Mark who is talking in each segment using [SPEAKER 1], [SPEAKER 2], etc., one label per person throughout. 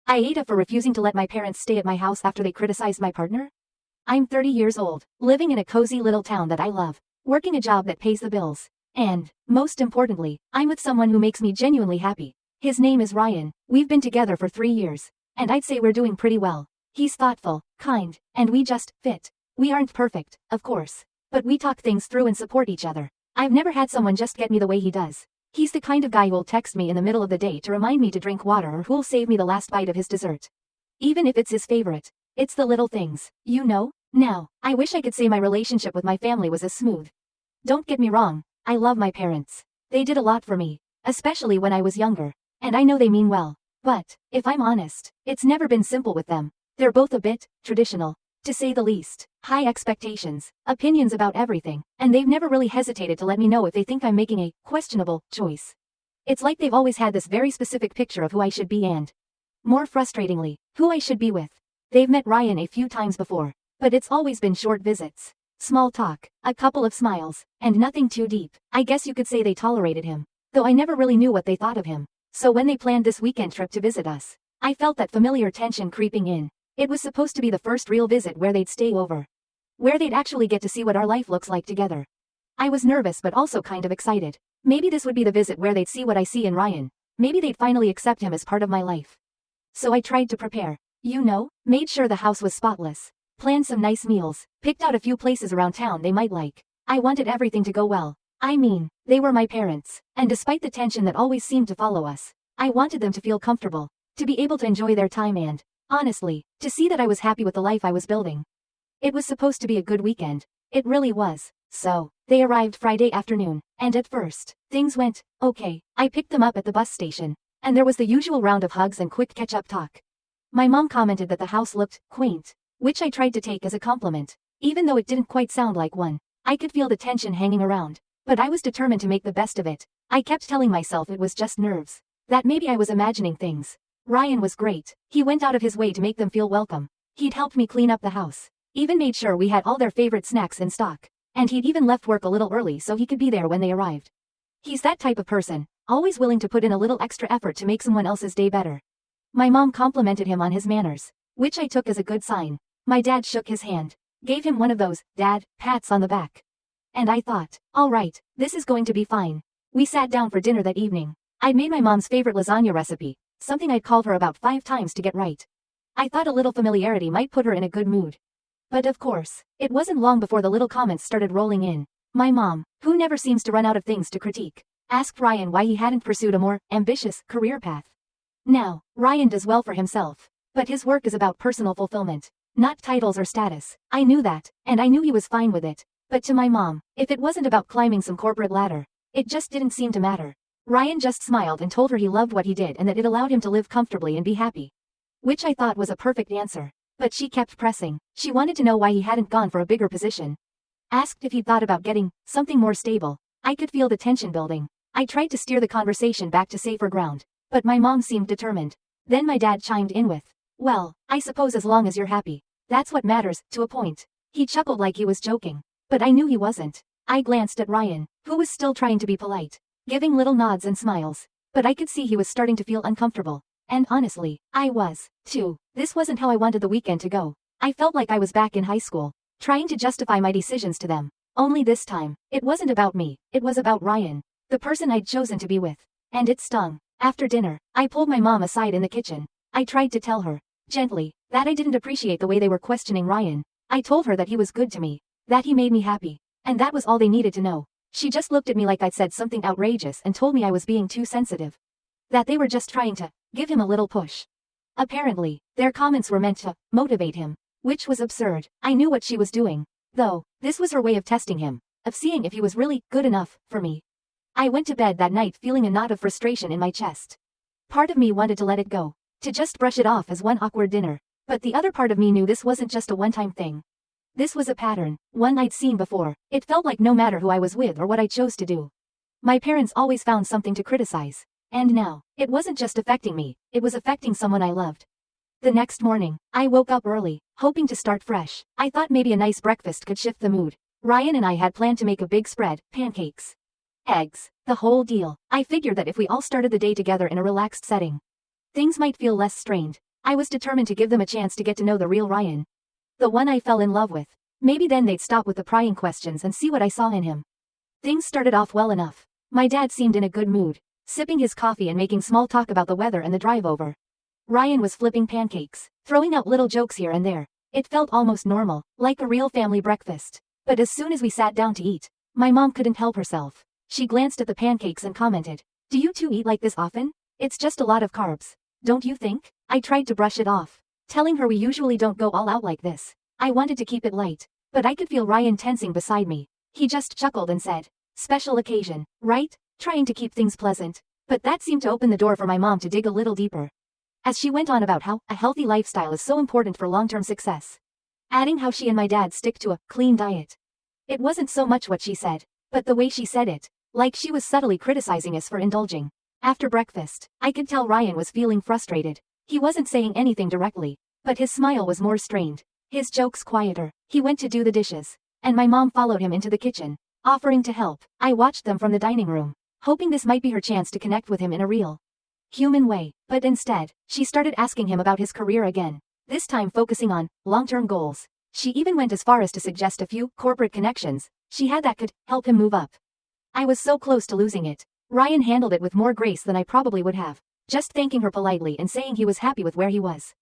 [SPEAKER 1] AITA for refusing to let my parents stay at my house after they criticized my partner? I'm 30 years old, living in a cozy little town that I love, working a job that pays the bills. And, most importantly, I'm with someone who makes me genuinely happy. His name is Ryan. We've been together for 3 years. And I'd say we're doing pretty well. He's thoughtful, kind, and we just fit. We aren't perfect, of course. But we talk things through and support each other. I've never had someone just get me the way he does. He's the kind of guy who'll text me in the middle of the day to remind me to drink water or who'll save me the last bite of his dessert. Even if it's his favorite. It's the little things, you know? Now, I wish I could say my relationship with my family was as smooth. Don't get me wrong, I love my parents. They did a lot for me, especially when I was younger. And I know they mean well. But, if I'm honest, it's never been simple with them. They're both a bit traditional, to say the least. High expectations, opinions about everything, and they've never really hesitated to let me know if they think I'm making a questionable choice. It's like they've always had this very specific picture of who I should be and, more frustratingly, who I should be with. They've met Ryan a few times before, but it's always been short visits. Small talk, a couple of smiles, and nothing too deep. I guess you could say they tolerated him, though I never really knew what they thought of him. So when they planned this weekend trip to visit us, I felt that familiar tension creeping in. It was supposed to be the first real visit where they'd stay over. Where they'd actually get to see what our life looks like together. I was nervous but also kind of excited. Maybe this would be the visit where they'd see what I see in Ryan. Maybe they'd finally accept him as part of my life. So I tried to prepare. You know, made sure the house was spotless. Planned some nice meals, picked out a few places around town they might like. I wanted everything to go well. I mean, they were my parents, and despite the tension that always seemed to follow us, I wanted them to feel comfortable, to be able to enjoy their time and, honestly, to see that I was happy with the life I was building. It was supposed to be a good weekend. It really was. So, they arrived Friday afternoon, and at first, things went okay. I picked them up at the bus station, and there was the usual round of hugs and quick catch-up talk. My mom commented that the house looked quaint, which I tried to take as a compliment, even though it didn't quite sound like one. I could feel the tension hanging around, but I was determined to make the best of it. I kept telling myself it was just nerves, that maybe I was imagining things. Ryan was great. He went out of his way to make them feel welcome. He'd helped me clean up the house, even made sure we had all their favorite snacks in stock, and he'd even left work a little early so he could be there when they arrived. He's that type of person, always willing to put in a little extra effort to make someone else's day better. My mom complimented him on his manners, which I took as a good sign. My dad shook his hand, gave him one of those, dad, pats on the back. And I thought, all right, this is going to be fine. We sat down for dinner that evening. I'd made my mom's favorite lasagna recipe, something I'd called her about 5 times to get right. I thought a little familiarity might put her in a good mood. But of course, it wasn't long before the little comments started rolling in. My mom, who never seems to run out of things to critique, asked Ryan why he hadn't pursued a more ambitious career path. Now, Ryan does well for himself, but his work is about personal fulfillment, not titles or status. I knew that, and I knew he was fine with it. But to my mom, if it wasn't about climbing some corporate ladder, it just didn't seem to matter. Ryan just smiled and told her he loved what he did and that it allowed him to live comfortably and be happy. Which I thought was a perfect answer. But she kept pressing. She wanted to know why he hadn't gone for a bigger position. Asked if he'd thought about getting something more stable. I could feel the tension building. I tried to steer the conversation back to safer ground, but my mom seemed determined. Then my dad chimed in with, well, I suppose as long as you're happy. That's what matters, to a point. He chuckled like he was joking. But I knew he wasn't. I glanced at Ryan, who was still trying to be polite, giving little nods and smiles. But I could see he was starting to feel uncomfortable. And honestly, I was, too. This wasn't how I wanted the weekend to go. I felt like I was back in high school, trying to justify my decisions to them. Only this time, it wasn't about me, it was about Ryan, the person I'd chosen to be with. And it stung. After dinner, I pulled my mom aside in the kitchen. I tried to tell her, gently, that I didn't appreciate the way they were questioning Ryan. I told her that he was good to me, that he made me happy, and that was all they needed to know. She just looked at me like I'd said something outrageous and told me I was being too sensitive. That they were just trying to give him a little push. Apparently, their comments were meant to motivate him, which was absurd. I knew what she was doing, though. This was her way of testing him, of seeing if he was really good enough for me. I went to bed that night feeling a knot of frustration in my chest. Part of me wanted to let it go, to just brush it off as one awkward dinner, but the other part of me knew this wasn't just a one-time thing. This was a pattern, one I'd seen before. It felt like no matter who I was with or what I chose to do, my parents always found something to criticize. And now, it wasn't just affecting me, it was affecting someone I loved. The next morning, I woke up early, hoping to start fresh. I thought maybe a nice breakfast could shift the mood. Ryan and I had planned to make a big spread, pancakes, eggs, the whole deal. I figured that if we all started the day together in a relaxed setting, things might feel less strained. I was determined to give them a chance to get to know the real Ryan. The one I fell in love with. Maybe then they'd stop with the prying questions and see what I saw in him. Things started off well enough. My dad seemed in a good mood, sipping his coffee and making small talk about the weather and the drive over. Ryan was flipping pancakes, throwing out little jokes here and there. It felt almost normal, like a real family breakfast. But as soon as we sat down to eat, my mom couldn't help herself. She glanced at the pancakes and commented, "Do you two eat like this often? It's just a lot of carbs. Don't you think?" I tried to brush it off, telling her we usually don't go all out like this. I wanted to keep it light, but I could feel Ryan tensing beside me. He just chuckled and said, "Special occasion, right?" Trying to keep things pleasant. But that seemed to open the door for my mom to dig a little deeper. As she went on about how a healthy lifestyle is so important for long-term success, adding how she and my dad stick to a clean diet. It wasn't so much what she said, but the way she said it, like she was subtly criticizing us for indulging. After breakfast, I could tell Ryan was feeling frustrated. He wasn't saying anything directly, but his smile was more strained, his jokes quieter. He went to do the dishes, and my mom followed him into the kitchen, offering to help. I watched them from the dining room, hoping this might be her chance to connect with him in a real, human way, but instead, she started asking him about his career again, this time focusing on long-term goals. She even went as far as to suggest a few corporate connections she had that could help him move up. I was so close to losing it. Ryan handled it with more grace than I probably would have, just thanking her politely and saying he was happy with where he was.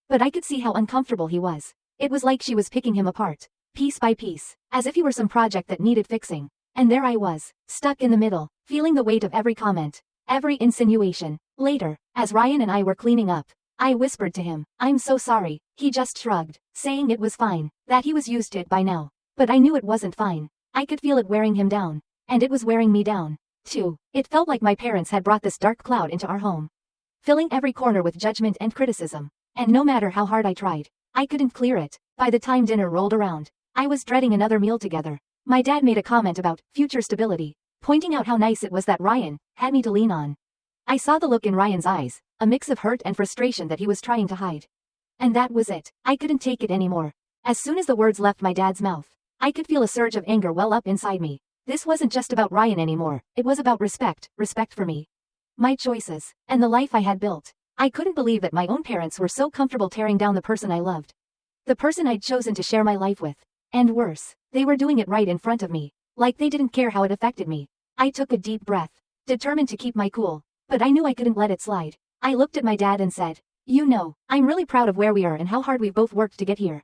[SPEAKER 1] But I could see how uncomfortable he was. It was like she was picking him apart, piece by piece, as if he were some project that needed fixing. And there I was, stuck in the middle, feeling the weight of every comment, every insinuation. Later, as Ryan and I were cleaning up, I whispered to him, "I'm so sorry." He just shrugged, saying it was fine, that he was used to it by now. But I knew it wasn't fine. I could feel it wearing him down. And it was wearing me down, too. It felt like my parents had brought this dark cloud into our home, filling every corner with judgment and criticism. And no matter how hard I tried, I couldn't clear it. By the time dinner rolled around, I was dreading another meal together. My dad made a comment about future stability, pointing out how nice it was that Ryan had me to lean on. I saw the look in Ryan's eyes, a mix of hurt and frustration that he was trying to hide. And that was it. I couldn't take it anymore. As soon as the words left my dad's mouth, I could feel a surge of anger well up inside me. This wasn't just about Ryan anymore, it was about respect for me, my choices, and the life I had built. I couldn't believe that my own parents were so comfortable tearing down the person I loved, the person I'd chosen to share my life with. And worse, they were doing it right in front of me, like they didn't care how it affected me. I took a deep breath, determined to keep my cool, but I knew I couldn't let it slide. I looked at my dad and said, "You know, I'm really proud of where we are and how hard we've both worked to get here.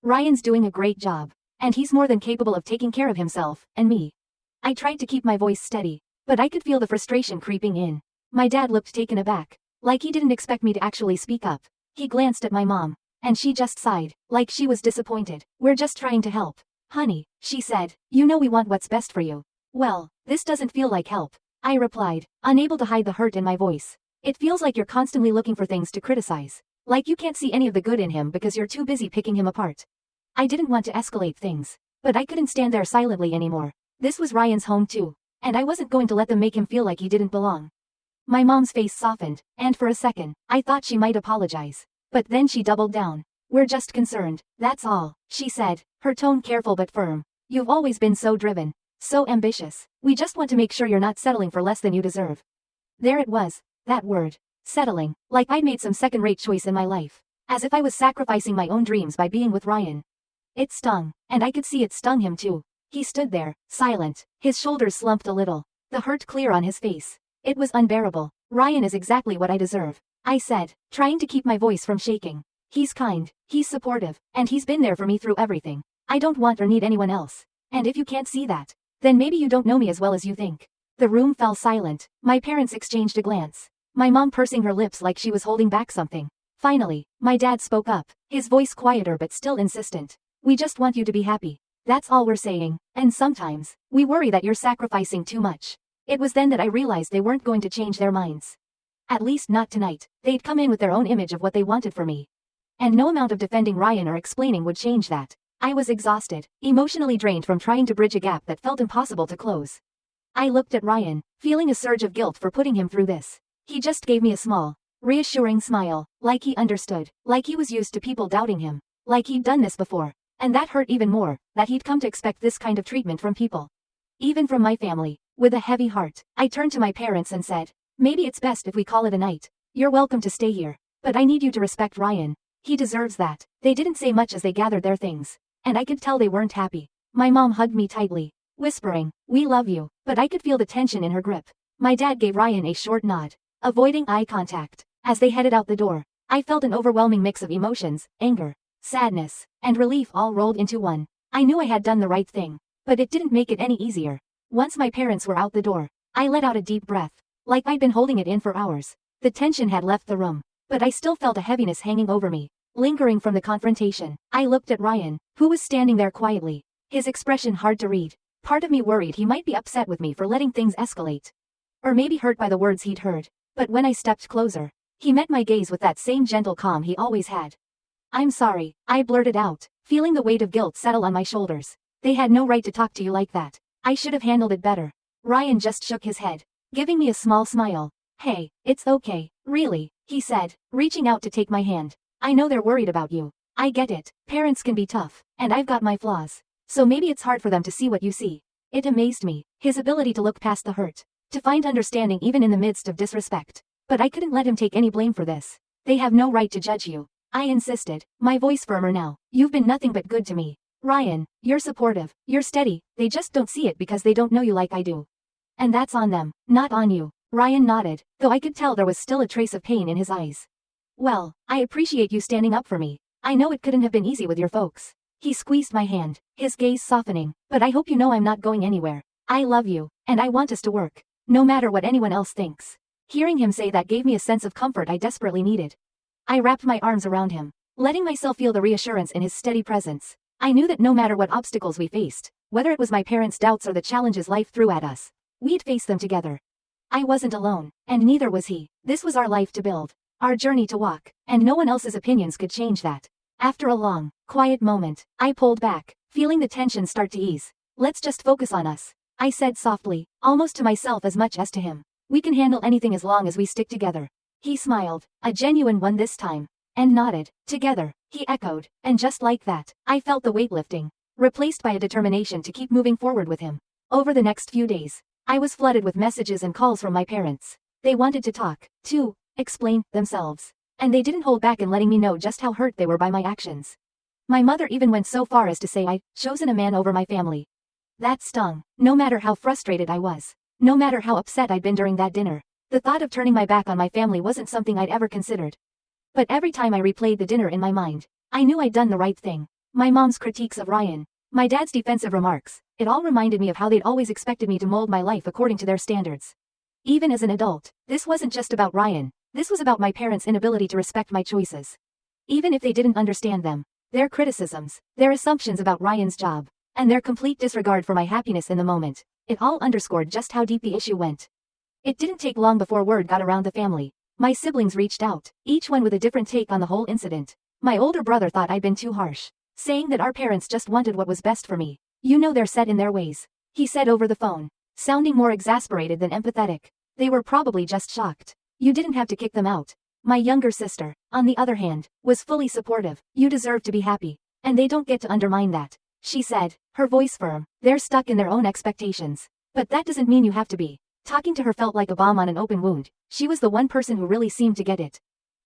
[SPEAKER 1] Ryan's doing a great job, and he's more than capable of taking care of himself, and me." I tried to keep my voice steady, but I could feel the frustration creeping in. My dad looked taken aback, like he didn't expect me to actually speak up. He glanced at my mom, and she just sighed, like she was disappointed. "We're just trying to help, honey," she said. "You know we want what's best for you." "Well, this doesn't feel like help," I replied, unable to hide the hurt in my voice. "It feels like you're constantly looking for things to criticize, like you can't see any of the good in him because you're too busy picking him apart." I didn't want to escalate things, but I couldn't stand there silently anymore. This was Ryan's home too, and I wasn't going to let them make him feel like he didn't belong. My mom's face softened, and for a second, I thought she might apologize. But then she doubled down. "We're just concerned, that's all," she said, her tone careful but firm. "You've always been so driven, so ambitious. We just want to make sure you're not settling for less than you deserve." There it was, that word, settling, like I'd made some second-rate choice in my life, as if I was sacrificing my own dreams by being with Ryan. It stung, and I could see it stung him too. He stood there, silent, his shoulders slumped a little, the hurt clear on his face. It was unbearable. "Ryan is exactly what I deserve," I said, trying to keep my voice from shaking. "He's kind, he's supportive, and he's been there for me through everything. I don't want or need anyone else. And if you can't see that, then maybe you don't know me as well as you think." The room fell silent. My parents exchanged a glance, my mom pursing her lips like she was holding back something. Finally, my dad spoke up, his voice quieter but still insistent. "We just want you to be happy. That's all we're saying, and sometimes, we worry that you're sacrificing too much." It was then that I realized they weren't going to change their minds. At least not tonight. They'd come in with their own image of what they wanted for me. And no amount of defending Ryan or explaining would change that. I was exhausted, emotionally drained from trying to bridge a gap that felt impossible to close. I looked at Ryan, feeling a surge of guilt for putting him through this. He just gave me a small, reassuring smile, like he understood, like he was used to people doubting him, like he'd done this before. And that hurt even more, that he'd come to expect this kind of treatment from people. Even from my family. With a heavy heart, I turned to my parents and said, "Maybe it's best if we call it a night. You're welcome to stay here." But I need you to respect Ryan. He deserves that. They didn't say much as they gathered their things. And I could tell they weren't happy. My mom hugged me tightly, whispering, "We love you," but I could feel the tension in her grip. My dad gave Ryan a short nod, avoiding eye contact. As they headed out the door, I felt an overwhelming mix of emotions, anger, sadness, and relief all rolled into one. I knew I had done the right thing, but it didn't make it any easier. Once my parents were out the door, I let out a deep breath, like I'd been holding it in for hours. The tension had left the room, but I still felt a heaviness hanging over me, lingering from the confrontation. I looked at Ryan, who was standing there quietly, his expression hard to read. Part of me worried he might be upset with me for letting things escalate, or maybe hurt by the words he'd heard. But when I stepped closer, he met my gaze with that same gentle calm he always had. "I'm sorry," I blurted out, feeling the weight of guilt settle on my shoulders. "They had no right to talk to you like that. I should have handled it better." Ryan just shook his head, giving me a small smile. "Hey, it's okay, really," he said, reaching out to take my hand. "I know they're worried about you. I get it. Parents can be tough, and I've got my flaws. So maybe it's hard for them to see what you see." It amazed me, his ability to look past the hurt, to find understanding even in the midst of disrespect. But I couldn't let him take any blame for this. "They have no right to judge you," I insisted, my voice firmer now. "You've been nothing but good to me. Ryan, you're supportive, you're steady, they just don't see it because they don't know you like I do. And that's on them, not on you." Ryan nodded, though I could tell there was still a trace of pain in his eyes. "Well, I appreciate you standing up for me. I know it couldn't have been easy with your folks." He squeezed my hand, his gaze softening. "But I hope you know I'm not going anywhere. I love you, and I want us to work, no matter what anyone else thinks." Hearing him say that gave me a sense of comfort I desperately needed. I wrapped my arms around him, letting myself feel the reassurance in his steady presence. I knew that no matter what obstacles we faced, whether it was my parents' doubts or the challenges life threw at us, we'd face them together. I wasn't alone, and neither was he. This was our life to build, our journey to walk, and no one else's opinions could change that. After a long, quiet moment, I pulled back, feeling the tension start to ease. "Let's just focus on us," I said softly, almost to myself as much as to him. "We can handle anything as long as we stick together." He smiled, a genuine one this time, and nodded. "Together," he echoed, and just like that, I felt the weight lifting, replaced by a determination to keep moving forward with him. Over the next few days, I was flooded with messages and calls from my parents. They wanted to talk, to explain themselves, and they didn't hold back in letting me know just how hurt they were by my actions. My mother even went so far as to say I'd chosen a man over my family. That stung. No matter how frustrated I was, no matter how upset I'd been during that dinner, the thought of turning my back on my family wasn't something I'd ever considered. But every time I replayed the dinner in my mind, I knew I'd done the right thing. My mom's critiques of Ryan, my dad's defensive remarks, it all reminded me of how they'd always expected me to mold my life according to their standards. Even as an adult, this wasn't just about Ryan, this was about my parents' inability to respect my choices. Even if they didn't understand them, their criticisms, their assumptions about Ryan's job, and their complete disregard for my happiness in the moment, it all underscored just how deep the issue went. It didn't take long before word got around the family. My siblings reached out, each one with a different take on the whole incident. My older brother thought I'd been too harsh, saying that our parents just wanted what was best for me. "You know they're set in their ways," he said over the phone, sounding more exasperated than empathetic. "They were probably just shocked. You didn't have to kick them out." My younger sister, on the other hand, was fully supportive. "You deserve to be happy, and they don't get to undermine that," she said, her voice firm. "They're stuck in their own expectations. But that doesn't mean you have to be." Talking to her felt like a balm on an open wound. She was the one person who really seemed to get it.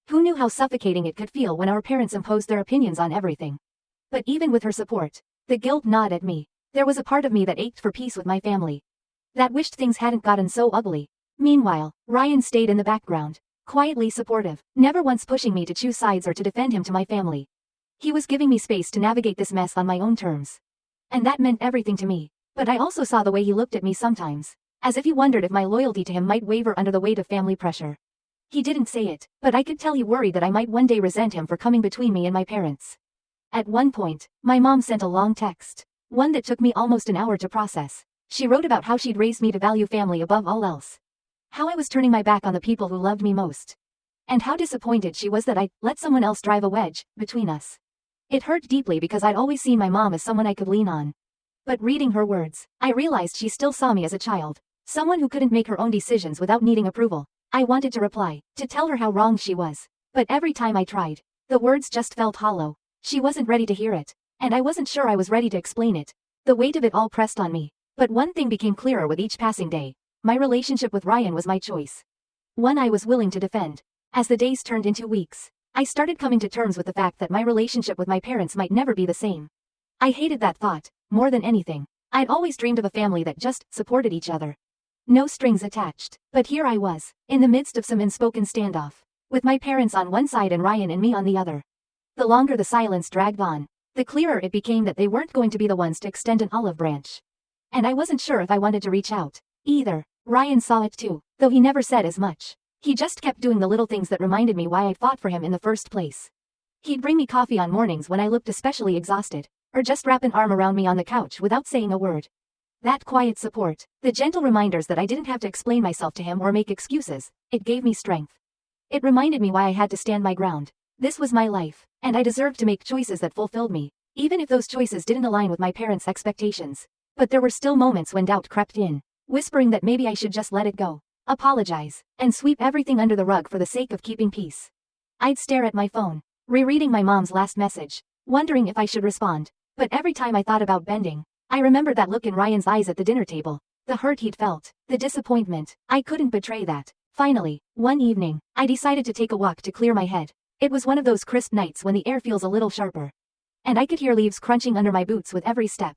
[SPEAKER 1] Who knew how suffocating it could feel when our parents imposed their opinions on everything? But even with her support, the guilt gnawed at me. There was a part of me that ached for peace with my family, that wished things hadn't gotten so ugly. Meanwhile, Ryan stayed in the background, quietly supportive, never once pushing me to choose sides or to defend him to my family. He was giving me space to navigate this mess on my own terms. And that meant everything to me. But I also saw the way he looked at me sometimes, as if he wondered if my loyalty to him might waver under the weight of family pressure. He didn't say it, but I could tell he worried that I might one day resent him for coming between me and my parents. At one point, my mom sent a long text, one that took me almost an hour to process. She wrote about how she'd raised me to value family above all else, how I was turning my back on the people who loved me most, and how disappointed she was that I'd let someone else drive a wedge between us. It hurt deeply because I'd always seen my mom as someone I could lean on. But reading her words, I realized she still saw me as a child, someone who couldn't make her own decisions without needing approval. I wanted to reply, to tell her how wrong she was. But every time I tried, the words just felt hollow. She wasn't ready to hear it, and I wasn't sure I was ready to explain it. The weight of it all pressed on me. But one thing became clearer with each passing day. My relationship with Ryan was my choice. One I was willing to defend. As the days turned into weeks, I started coming to terms with the fact that my relationship with my parents might never be the same. I hated that thought, more than anything. I'd always dreamed of a family that just supported each other. No strings attached. But here I was, in the midst of some unspoken standoff, with my parents on one side and Ryan and me on the other. The longer the silence dragged on, the clearer it became that they weren't going to be the ones to extend an olive branch. And I wasn't sure if I wanted to reach out, either. Ryan saw it too, though he never said as much. He just kept doing the little things that reminded me why I'd fought for him in the first place. He'd bring me coffee on mornings when I looked especially exhausted, or just wrap an arm around me on the couch without saying a word. That quiet support, the gentle reminders that I didn't have to explain myself to him or make excuses, it gave me strength. It reminded me why I had to stand my ground. This was my life, and I deserved to make choices that fulfilled me, even if those choices didn't align with my parents' expectations. But there were still moments when doubt crept in, whispering that maybe I should just let it go, apologize, and sweep everything under the rug for the sake of keeping peace. I'd stare at my phone, rereading my mom's last message, wondering if I should respond. But every time I thought about bending, I remembered that look in Ryan's eyes at the dinner table, the hurt he'd felt, the disappointment. I couldn't betray that. Finally, one evening, I decided to take a walk to clear my head. It was one of those crisp nights when the air feels a little sharper, and I could hear leaves crunching under my boots with every step.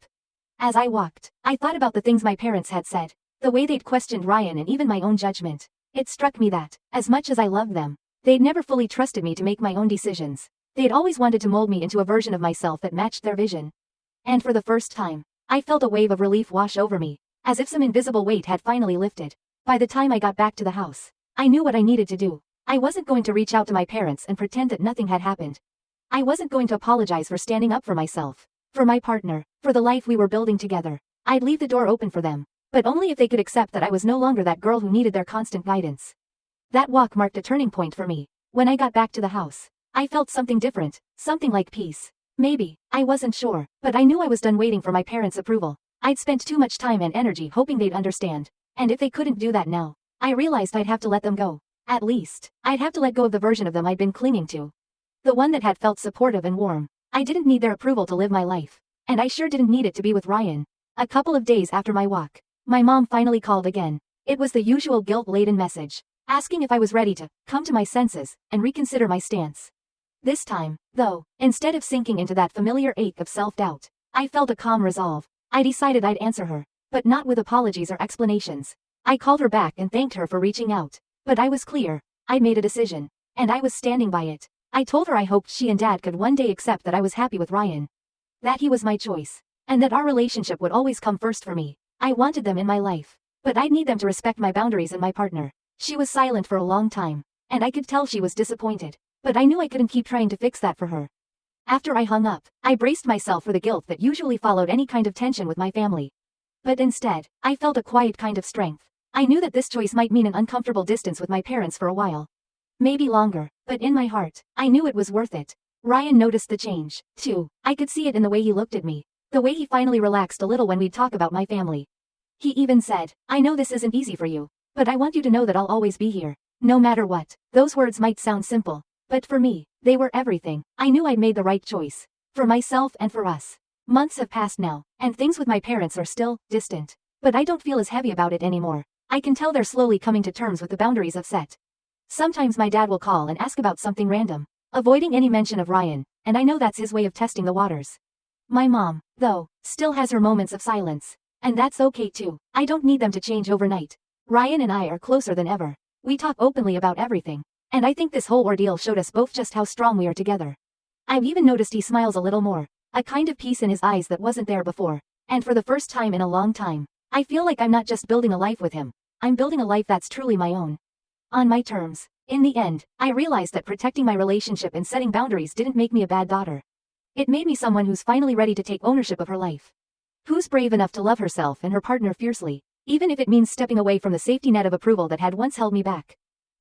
[SPEAKER 1] As I walked, I thought about the things my parents had said, the way they'd questioned Ryan and even my own judgment. It struck me that, as much as I loved them, they'd never fully trusted me to make my own decisions. They'd always wanted to mold me into a version of myself that matched their vision. And for the first time, I felt a wave of relief wash over me, as if some invisible weight had finally lifted. By the time I got back to the house, I knew what I needed to do. I wasn't going to reach out to my parents and pretend that nothing had happened. I wasn't going to apologize for standing up for myself, for my partner, for the life we were building together. I'd leave the door open for them, but only if they could accept that I was no longer that girl who needed their constant guidance. That walk marked a turning point for me. When I got back to the house, I felt something different, something like peace. Maybe, I wasn't sure, but I knew I was done waiting for my parents' approval. I'd spent too much time and energy hoping they'd understand, and if they couldn't do that now, I realized I'd have to let them go. At least, I'd have to let go of the version of them I'd been clinging to. The one that had felt supportive and warm. I didn't need their approval to live my life, and I sure didn't need it to be with Ryan. A couple of days after my walk, my mom finally called again. It was the usual guilt-laden message, asking if I was ready to come to my senses and reconsider my stance. This time, though, instead of sinking into that familiar ache of self-doubt, I felt a calm resolve. I decided I'd answer her, but not with apologies or explanations. I called her back and thanked her for reaching out. But I was clear. I'd made a decision, and I was standing by it. I told her I hoped she and Dad could one day accept that I was happy with Ryan. That he was my choice, and that our relationship would always come first for me. I wanted them in my life, but I'd need them to respect my boundaries and my partner. She was silent for a long time, and I could tell she was disappointed. But I knew I couldn't keep trying to fix that for her. After I hung up, I braced myself for the guilt that usually followed any kind of tension with my family. But instead, I felt a quiet kind of strength. I knew that this choice might mean an uncomfortable distance with my parents for a while. Maybe longer, but in my heart, I knew it was worth it. Ryan noticed the change, too. I could see it in the way he looked at me, the way he finally relaxed a little when we'd talk about my family. He even said, "I know this isn't easy for you, but I want you to know that I'll always be here, no matter what." Those words might sound simple, but for me, they were everything. I knew I'd made the right choice, for myself and for us. Months have passed now, and things with my parents are still distant, but I don't feel as heavy about it anymore. I can tell they're slowly coming to terms with the boundaries I've set. Sometimes my dad will call and ask about something random, avoiding any mention of Ryan, and I know that's his way of testing the waters. My mom, though, still has her moments of silence, and that's okay too. I don't need them to change overnight. Ryan and I are closer than ever. We talk openly about everything, and I think this whole ordeal showed us both just how strong we are together. I've even noticed he smiles a little more, a kind of peace in his eyes that wasn't there before, and for the first time in a long time, I feel like I'm not just building a life with him, I'm building a life that's truly my own. On my terms. In the end, I realized that protecting my relationship and setting boundaries didn't make me a bad daughter. It made me someone who's finally ready to take ownership of her life. Who's brave enough to love herself and her partner fiercely, even if it means stepping away from the safety net of approval that had once held me back.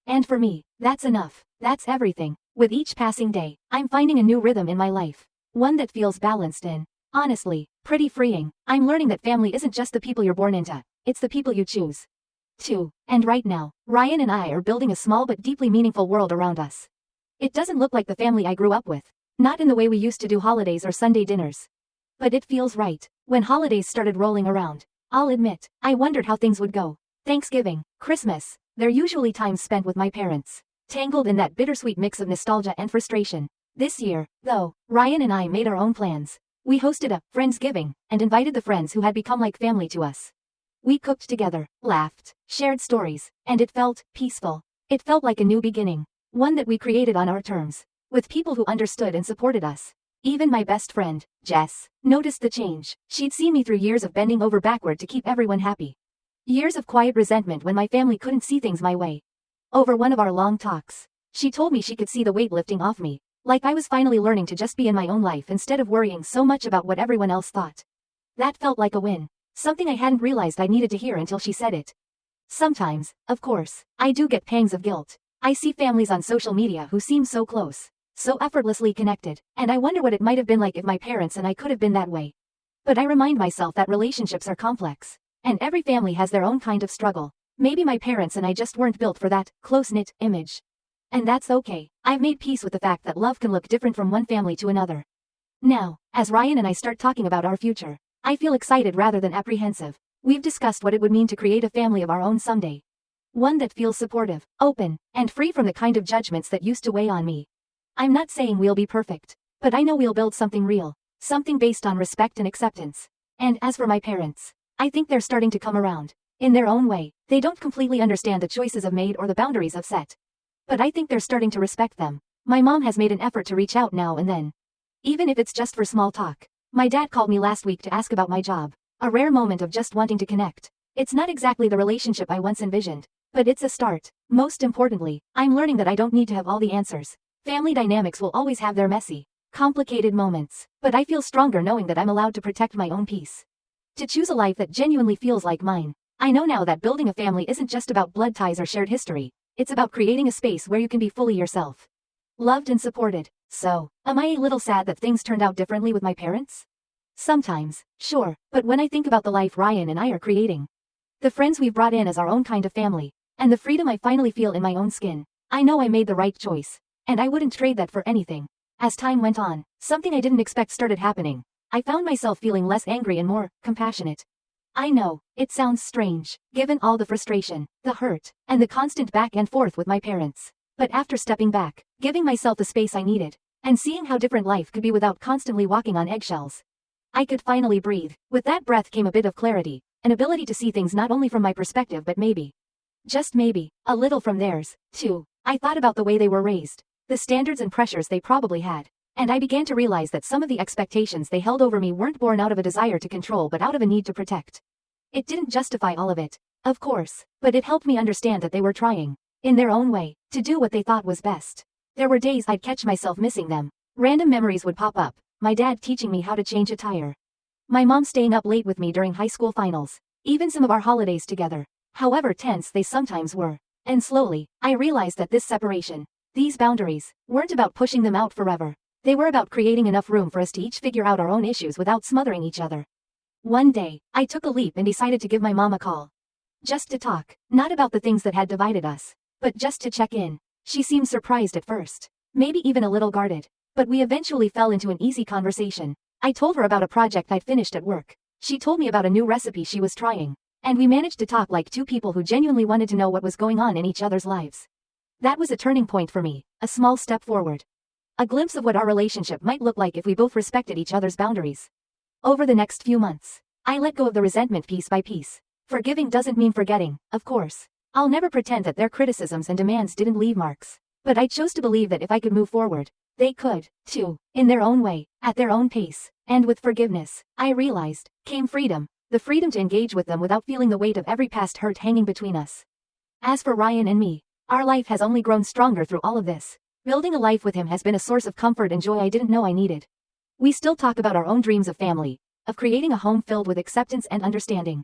[SPEAKER 1] And for me, that's enough. That's everything. With each passing day, I'm finding a new rhythm in my life. One that feels balanced and, honestly, pretty freeing. I'm learning that family isn't just the people you're born into, it's the people you choose to. And right now, Ryan and I are building a small but deeply meaningful world around us. It doesn't look like the family I grew up with. Not in the way we used to do holidays or Sunday dinners. But it feels right. When holidays started rolling around, I'll admit, I wondered how things would go. Thanksgiving, Christmas, they're usually times spent with my parents. tangled in that bittersweet mix of nostalgia and frustration. This year, though, Ryan and I made our own plans. We hosted a Friendsgiving and invited the friends who had become like family to us. We cooked together, laughed, shared stories, and it felt peaceful. It felt like a new beginning, one that we created on our terms, with people who understood and supported us. Even my best friend, Jess, noticed the change. She'd seen me through years of bending over backward to keep everyone happy. Years of quiet resentment when my family couldn't see things my way. Over one of our long talks, she told me she could see the weight lifting off me, like I was finally learning to just be in my own life instead of worrying so much about what everyone else thought. That felt like a win, something I hadn't realized I needed to hear until she said it. Sometimes, of course, I do get pangs of guilt. I see families on social media who seem so close, so effortlessly connected, and I wonder what it might have been like if my parents and I could have been that way. But I remind myself that relationships are complex, and every family has their own kind of struggle. Maybe my parents and I just weren't built for that close-knit image. And that's okay. I've made peace with the fact that love can look different from one family to another. Now, as Ryan and I start talking about our future, I feel excited rather than apprehensive. We've discussed what it would mean to create a family of our own someday. One that feels supportive, open, and free from the kind of judgments that used to weigh on me. I'm not saying we'll be perfect, but I know we'll build something real, something based on respect and acceptance. And as for my parents, I think they're starting to come around. In their own way, they don't completely understand the choices I've made or the boundaries I've set. But I think they're starting to respect them. My mom has made an effort to reach out now and then, even if it's just for small talk. My dad called me last week to ask about my job, a rare moment of just wanting to connect. It's not exactly the relationship I once envisioned, but it's a start. Most importantly, I'm learning that I don't need to have all the answers. Family dynamics will always have their messy, complicated moments, but I feel stronger knowing that I'm allowed to protect my own peace. To choose a life that genuinely feels like mine. I know now that building a family isn't just about blood ties or shared history. It's about creating a space where you can be fully yourself. Loved and supported. So, am I a little sad that things turned out differently with my parents? Sometimes, sure, but when I think about the life Ryan and I are creating, the friends we've brought in as our own kind of family, and the freedom I finally feel in my own skin, I know I made the right choice, and I wouldn't trade that for anything. As time went on, something I didn't expect started happening. I found myself feeling less angry and more compassionate. I know, it sounds strange, given all the frustration, the hurt, and the constant back and forth with my parents. But after stepping back, giving myself the space I needed, and seeing how different life could be without constantly walking on eggshells, I could finally breathe. With that breath came a bit of clarity, an ability to see things not only from my perspective but maybe, just maybe, a little from theirs, too. I thought about the way they were raised, the standards and pressures they probably had, and I began to realize that some of the expectations they held over me weren't born out of a desire to control but out of a need to protect. It didn't justify all of it, of course, but it helped me understand that they were trying, in their own way, to do what they thought was best. There were days I'd catch myself missing them. Random memories would pop up, my dad teaching me how to change a tire, my mom staying up late with me during high school finals, even some of our holidays together, however tense they sometimes were. And slowly, I realized that this separation, these boundaries, weren't about pushing them out forever. They were about creating enough room for us to each figure out our own issues without smothering each other. One day, I took a leap and decided to give my mom a call. Just to talk, not about the things that had divided us, but just to check in. She seemed surprised at first, maybe even a little guarded, but we eventually fell into an easy conversation. I told her about a project I'd finished at work. She told me about a new recipe she was trying, and we managed to talk like two people who genuinely wanted to know what was going on in each other's lives. That was a turning point for me, a small step forward. A glimpse of what our relationship might look like if we both respected each other's boundaries. Over the next few months, I let go of the resentment piece by piece. Forgiving doesn't mean forgetting, of course. I'll never pretend that their criticisms and demands didn't leave marks. But I chose to believe that if I could move forward, they could, too, in their own way, at their own pace. And with forgiveness, I realized, came freedom. The freedom to engage with them without feeling the weight of every past hurt hanging between us. As for Ryan and me, our life has only grown stronger through all of this. Building a life with him has been a source of comfort and joy I didn't know I needed. We still talk about our own dreams of family, of creating a home filled with acceptance and understanding.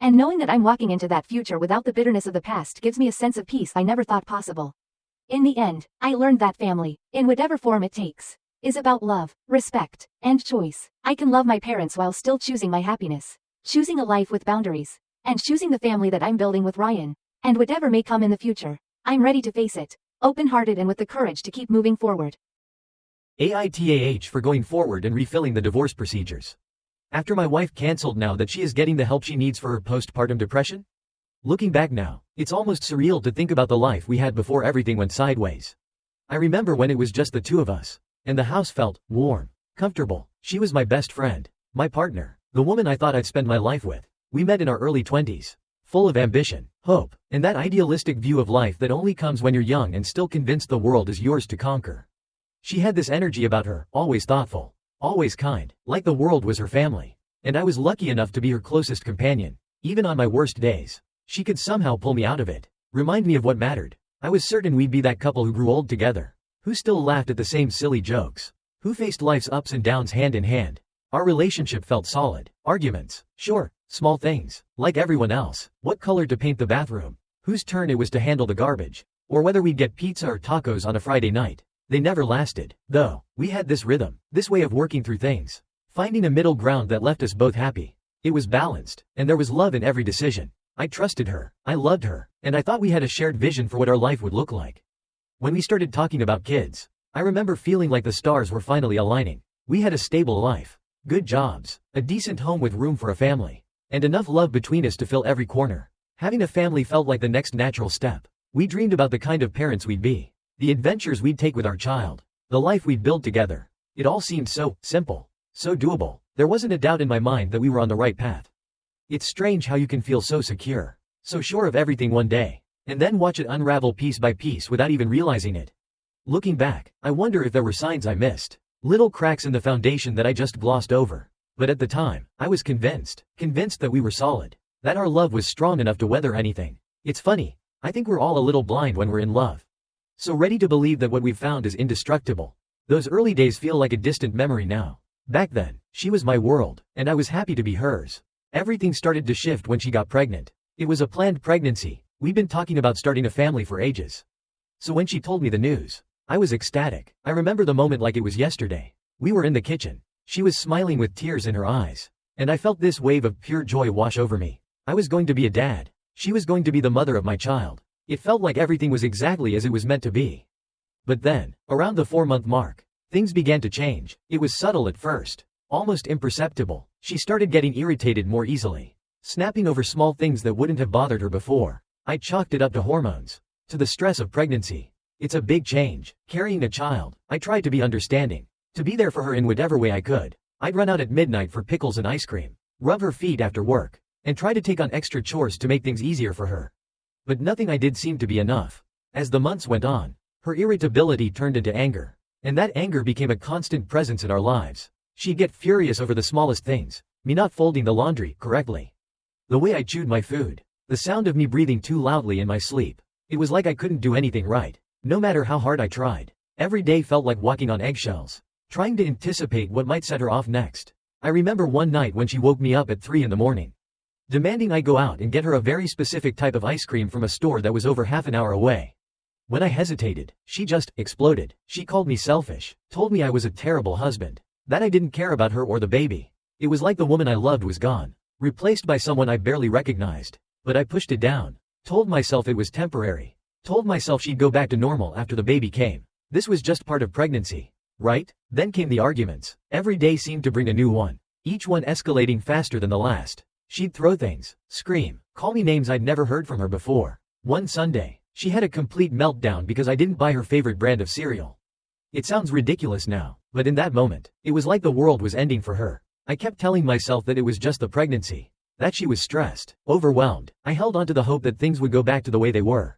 [SPEAKER 1] And knowing that I'm walking into that future without the bitterness of the past gives me a sense of peace I never thought possible. In the end, I learned that family, in whatever form it takes, is about love, respect, and choice. I can love my parents while still choosing my happiness, choosing a life with boundaries, and choosing the family that I'm building with Ryan. And whatever may come in the future, I'm ready to face it, open-hearted and with the courage to keep moving forward.
[SPEAKER 2] AITAH for going forward and refilling the divorce procedures. After my wife cancelled now that she is getting the help she needs for her postpartum depression? Looking back now, it's almost surreal to think about the life we had before everything went sideways. I remember when it was just the two of us, and the house felt warm, comfortable. She was my best friend, my partner, the woman I thought I'd spend my life with. We met in our early 20s, full of ambition, hope, and that idealistic view of life that only comes when you're young and still convinced the world is yours to conquer. She had this energy about her, always thoughtful, always kind, like the world was her family. And I was lucky enough to be her closest companion. Even on my worst days, she could somehow pull me out of it, remind me of what mattered. I was certain we'd be that couple who grew old together, who still laughed at the same silly jokes, who faced life's ups and downs hand in hand. Our relationship felt solid. Arguments, sure, small things, like everyone else. What color to paint the bathroom, whose turn it was to handle the garbage, or whether we'd get pizza or tacos on a Friday night. They never lasted, though. We had this rhythm, this way of working through things, finding a middle ground that left us both happy. It was balanced, and there was love in every decision. I trusted her, I loved her, and I thought we had a shared vision for what our life would look like. When we started talking about kids, I remember feeling like the stars were finally aligning. We had a stable life, good jobs, a decent home with room for a family, and enough love between us to fill every corner. Having a family felt like the next natural step. We dreamed about the kind of parents we'd be, the adventures we'd take with our child, the life we'd build together. It all seemed so simple, so doable. There wasn't a doubt in my mind that we were on the right path. It's strange how you can feel so secure, so sure of everything one day, and then watch it unravel piece by piece without even realizing it. Looking back, I wonder if there were signs I missed, little cracks in the foundation that I just glossed over. But at the time, I was convinced that we were solid, that our love was strong enough to weather anything. It's funny, I think we're all a little blind when we're in love. So ready to believe that what we've found is indestructible. Those early days feel like a distant memory now. Back then, she was my world, and I was happy to be hers. Everything started to shift when she got pregnant. It was a planned pregnancy. We'd been talking about starting a family for ages. So when she told me the news, I was ecstatic. I remember the moment like it was yesterday. We were in the kitchen. She was smiling with tears in her eyes, and I felt this wave of pure joy wash over me. I was going to be a dad. She was going to be the mother of my child. It felt like everything was exactly as it was meant to be. But then, around the 4-month mark, things began to change. It was subtle at first, almost imperceptible. She started getting irritated more easily, snapping over small things that wouldn't have bothered her before. I chalked it up to hormones, to the stress of pregnancy. It's a big change, carrying a child. I tried to be understanding, to be there for her in whatever way I could. I'd run out at midnight for pickles and ice cream, rub her feet after work, and try to take on extra chores to make things easier for her. But nothing I did seemed to be enough. As the months went on, her irritability turned into anger, and that anger became a constant presence in our lives. She'd get furious over the smallest things, me not folding the laundry correctly, the way I chewed my food, the sound of me breathing too loudly in my sleep. It was like I couldn't do anything right, no matter how hard I tried. Every day felt like walking on eggshells, trying to anticipate what might set her off next. I remember one night when she woke me up at 3 in the morning, demanding I go out and get her a very specific type of ice cream from a store that was over half an hour away. When I hesitated, she just exploded. She called me selfish, told me I was a terrible husband, that I didn't care about her or the baby. It was like the woman I loved was gone, replaced by someone I barely recognized. But I pushed it down, told myself it was temporary, told myself she'd go back to normal after the baby came. This was just part of pregnancy, right? Then came the arguments. Every day seemed to bring a new one, each one escalating faster than the last. She'd throw things, scream, call me names I'd never heard from her before. One Sunday, she had a complete meltdown because I didn't buy her favorite brand of cereal. It sounds ridiculous now, but in that moment, it was like the world was ending for her. I kept telling myself that it was just the pregnancy, that she was stressed, overwhelmed. I held on to the hope that things would go back to the way they were,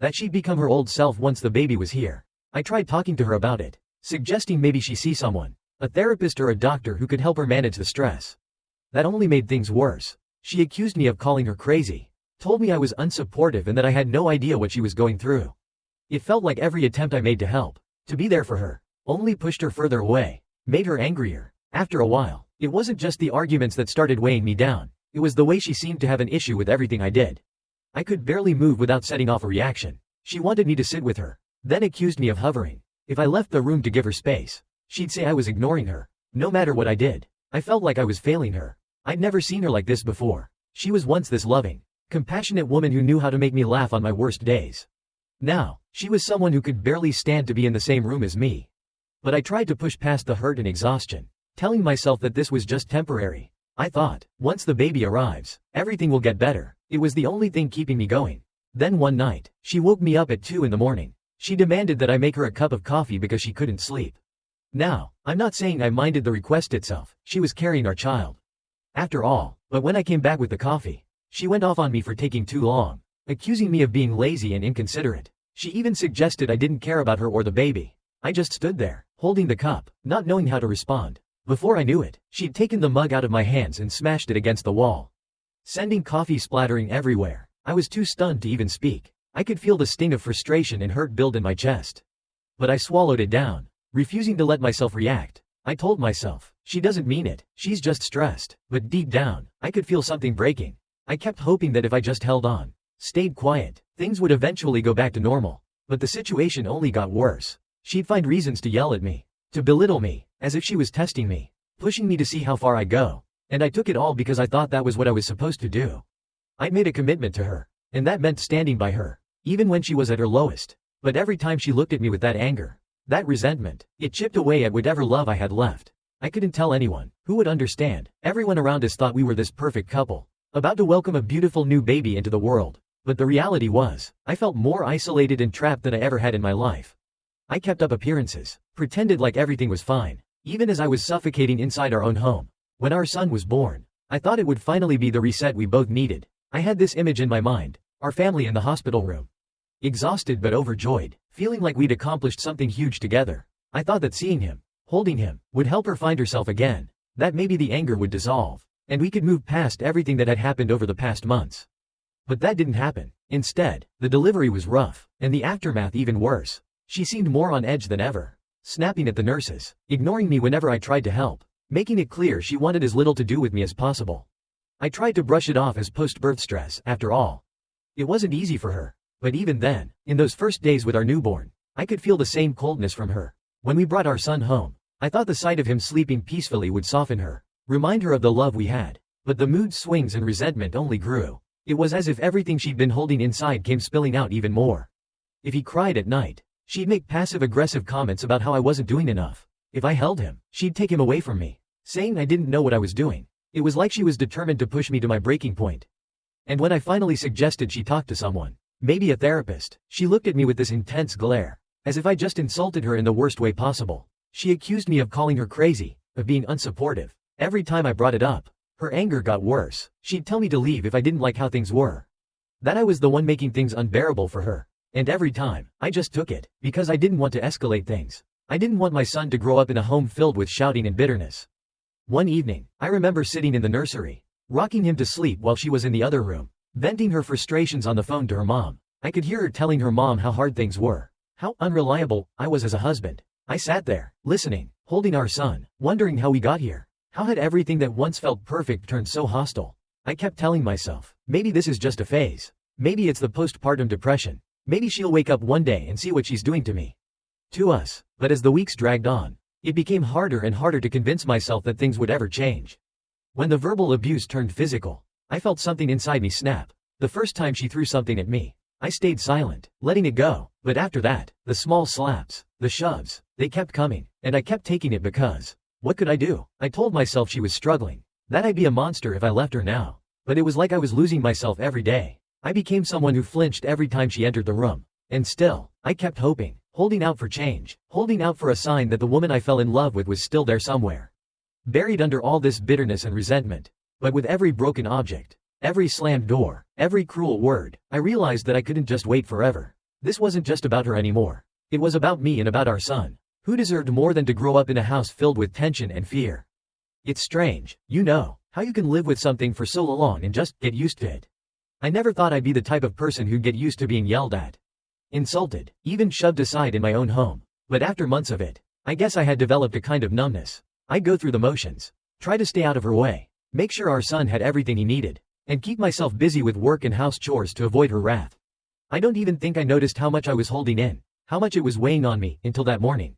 [SPEAKER 2] that she'd become her old self once the baby was here. I tried talking to her about it, suggesting maybe she see someone, a therapist or a doctor who could help her manage the stress. That only made things worse. She accused me of calling her crazy, told me I was unsupportive and that I had no idea what she was going through. It felt like every attempt I made to help, to be there for her, only pushed her further away, made her angrier. After a while, it wasn't just the arguments that started weighing me down, it was the way she seemed to have an issue with everything I did. I could barely move without setting off a reaction. She wanted me to sit with her, then accused me of hovering. If I left the room to give her space, she'd say I was ignoring her. No matter what I did, I felt like I was failing her. I'd never seen her like this before. She was once this loving, compassionate woman who knew how to make me laugh on my worst days. Now, she was someone who could barely stand to be in the same room as me. But I tried to push past the hurt and exhaustion, telling myself that this was just temporary, I thought, once the baby arrives, everything will get better. It was the only thing keeping me going. Then one night, she woke me up at 2 in the morning. She demanded that I make her a cup of coffee because she couldn't sleep. Now, I'm not saying I minded the request itself, she was carrying our child. After all, but when I came back with the coffee, she went off on me for taking too long, accusing me of being lazy and inconsiderate. She even suggested I didn't care about her or the baby. I just stood there, holding the cup, not knowing how to respond. Before I knew it, she'd taken the mug out of my hands and smashed it against the wall, sending coffee splattering everywhere. I was too stunned to even speak. I could feel the sting of frustration and hurt build in my chest. But I swallowed it down, refusing to let myself react. I told myself, she doesn't mean it, she's just stressed. But deep down, I could feel something breaking. I kept hoping that if I just held on, stayed quiet, things would eventually go back to normal. But the situation only got worse. She'd find reasons to yell at me, to belittle me, as if she was testing me, pushing me to see how far I'd go. And I took it all because I thought that was what I was supposed to do. I'd made a commitment to her, and that meant standing by her, even when she was at her lowest. But every time she looked at me with that anger, that resentment, it chipped away at whatever love I had left. I couldn't tell anyone. Who would understand? Everyone around us thought we were this perfect couple, about to welcome a beautiful new baby into the world. But the reality was, I felt more isolated and trapped than I ever had in my life. I kept up appearances, pretended like everything was fine, even as I was suffocating inside our own home. When our son was born, I thought it would finally be the reset we both needed. I had this image in my mind, our family in the hospital room. Exhausted but overjoyed, feeling like we'd accomplished something huge together. I thought that seeing him, holding him, would help her find herself again, that maybe the anger would dissolve, and we could move past everything that had happened over the past months. But that didn't happen. Instead, the delivery was rough, and the aftermath even worse. She seemed more on edge than ever, snapping at the nurses, ignoring me whenever I tried to help, making it clear she wanted as little to do with me as possible. I tried to brush it off as post-birth stress, after all. It wasn't easy for her, but even then, in those first days with our newborn, I could feel the same coldness from her. When we brought our son home, I thought the sight of him sleeping peacefully would soften her, remind her of the love we had. But the mood swings and resentment only grew. It was as if everything she'd been holding inside came spilling out even more. If he cried at night, she'd make passive-aggressive comments about how I wasn't doing enough. If I held him, she'd take him away from me, saying I didn't know what I was doing. It was like she was determined to push me to my breaking point. And when I finally suggested she talk to someone, maybe a therapist, she looked at me with this intense glare, as if I just insulted her in the worst way possible. She accused me of calling her crazy, of being unsupportive. Every time I brought it up, her anger got worse. She'd tell me to leave if I didn't like how things were. That I was the one making things unbearable for her. And every time, I just took it, because I didn't want to escalate things. I didn't want my son to grow up in a home filled with shouting and bitterness. One evening, I remember sitting in the nursery, rocking him to sleep while she was in the other room, venting her frustrations on the phone to her mom. I could hear her telling her mom how hard things were, how unreliable I was as a husband. I sat there, listening, holding our son, wondering how we got here. How had everything that once felt perfect turned so hostile? I kept telling myself, maybe this is just a phase. Maybe it's the postpartum depression. Maybe she'll wake up one day and see what she's doing to me. To us. But as the weeks dragged on, it became harder and harder to convince myself that things would ever change. When the verbal abuse turned physical, I felt something inside me snap. The first time she threw something at me, I stayed silent, letting it go. But after that, the small slaps, the shoves, they kept coming, and I kept taking it because, what could I do? I told myself she was struggling, that I'd be a monster if I left her now. But it was like I was losing myself every day. I became someone who flinched every time she entered the room. And still, I kept hoping, holding out for change, holding out for a sign that the woman I fell in love with was still there somewhere, buried under all this bitterness and resentment. But with every broken object, every slammed door, every cruel word, I realized that I couldn't just wait forever. This wasn't just about her anymore. It was about me and about our son, who deserved more than to grow up in a house filled with tension and fear. It's strange, you know, how you can live with something for so long and just get used to it. I never thought I'd be the type of person who'd get used to being yelled at, insulted, even shoved aside in my own home. But after months of it, I guess I had developed a kind of numbness. I'd go through the motions, try to stay out of her way, make sure our son had everything he needed, and keep myself busy with work and house chores to avoid her wrath. I don't even think I noticed how much I was holding in, how much it was weighing on me, until that morning.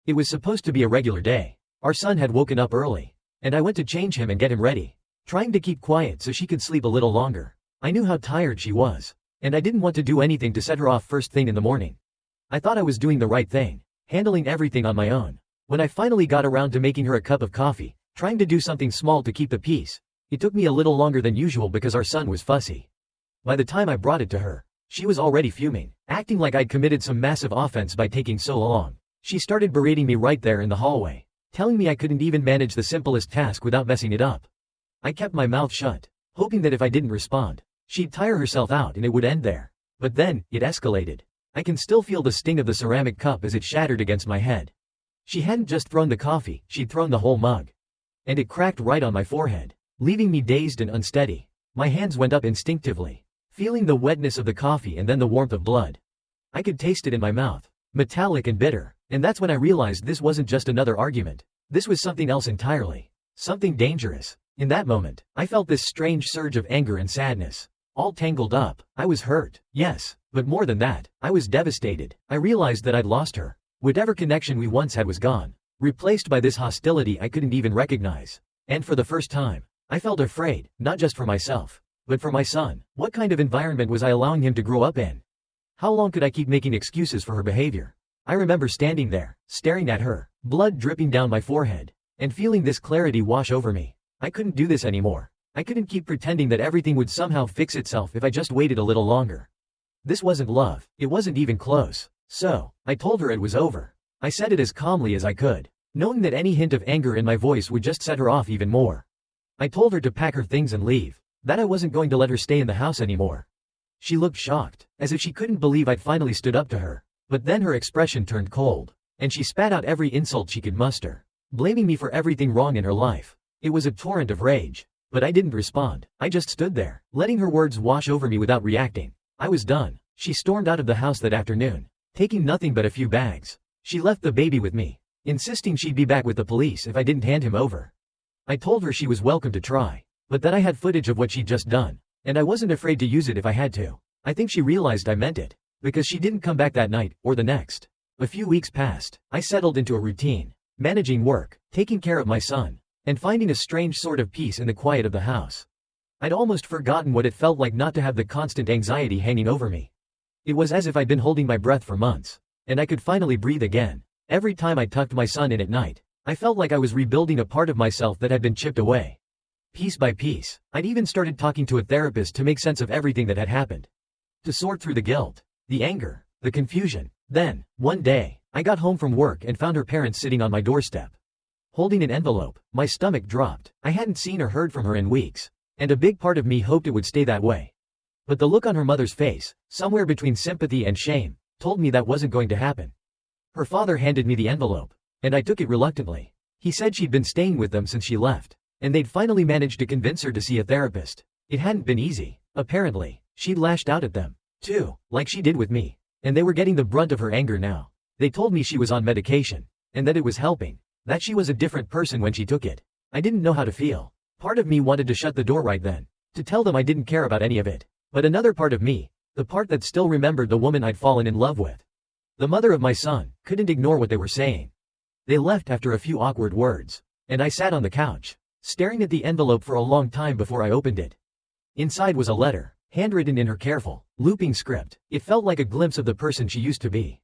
[SPEAKER 2] It was supposed to be a regular day. Our son had woken up early, and I went to change him and get him ready, trying to keep quiet so she could sleep a little longer. I knew how tired she was, and I didn't want to do anything to set her off first thing in the morning. I thought I was doing the right thing, handling everything on my own. When I finally got around to making her a cup of coffee, trying to do something small to keep the peace. It took me a little longer than usual because our son was fussy. By the time I brought it to her, she was already fuming, acting like I'd committed some massive offense by taking so long. She started berating me right there in the hallway, telling me I couldn't even manage the simplest task without messing it up. I kept my mouth shut, hoping that if I didn't respond, she'd tire herself out and it would end there. But then, it escalated. I can still feel the sting of the ceramic cup as it shattered against my head. She hadn't just thrown the coffee, she'd thrown the whole mug. And it cracked right on my forehead, leaving me dazed and unsteady. My hands went up instinctively, feeling the wetness of the coffee and then the warmth of blood. I could taste it in my mouth, metallic and bitter, and that's when I realized this wasn't just another argument. This was something else entirely. Something dangerous. In that moment, I felt this strange surge of anger and sadness, all tangled up. I was hurt, yes, but more than that, I was devastated. I realized that I'd lost her. Whatever connection we once had was gone, replaced by this hostility I couldn't even recognize. And for the first time, I felt afraid, not just for myself, but for my son. What kind of environment was I allowing him to grow up in? How long could I keep making excuses for her behavior? I remember standing there, staring at her, blood dripping down my forehead, and feeling this clarity wash over me. I couldn't do this anymore. I couldn't keep pretending that everything would somehow fix itself if I just waited a little longer. This wasn't love. It wasn't even close. So, I told her it was over. I said it as calmly as I could, knowing that any hint of anger in my voice would just set her off even more. I told her to pack her things and leave, that I wasn't going to let her stay in the house anymore. She looked shocked, as if she couldn't believe I'd finally stood up to her. But then her expression turned cold, and she spat out every insult she could muster, blaming me for everything wrong in her life. It was a torrent of rage, but I didn't respond. I just stood there, letting her words wash over me without reacting. I was done. She stormed out of the house that afternoon, taking nothing but a few bags. She left the baby with me, insisting she'd be back with the police if I didn't hand him over. I told her she was welcome to try, but that I had footage of what she'd just done, and I wasn't afraid to use it if I had to. I think she realized I meant it, because she didn't come back that night, or the next. A few weeks passed. I settled into a routine, managing work, taking care of my son, and finding a strange sort of peace in the quiet of the house. I'd almost forgotten what it felt like not to have the constant anxiety hanging over me. It was as if I'd been holding my breath for months, and I could finally breathe again. Every time I tucked my son in at night, I felt like I was rebuilding a part of myself that had been chipped away. Piece by piece, I'd even started talking to a therapist to make sense of everything that had happened. To sort through the guilt, the anger, the confusion. Then, one day, I got home from work and found her parents sitting on my doorstep, holding an envelope. My stomach dropped. I hadn't seen or heard from her in weeks, and a big part of me hoped it would stay that way. But the look on her mother's face, somewhere between sympathy and shame, told me that wasn't going to happen. Her father handed me the envelope, and I took it reluctantly. He said she'd been staying with them since she left, and they'd finally managed to convince her to see a therapist. It hadn't been easy. Apparently, she'd lashed out at them, too, like she did with me, and they were getting the brunt of her anger now. They told me she was on medication, and that it was helping, that she was a different person when she took it. I didn't know how to feel. Part of me wanted to shut the door right then, to tell them I didn't care about any of it. But another part of me, the part that still remembered the woman I'd fallen in love with, the mother of my son, couldn't ignore what they were saying. They left after a few awkward words, and I sat on the couch, staring at the envelope for a long time before I opened it. Inside was a letter, handwritten in her careful, looping script. It felt like a glimpse of the person she used to be.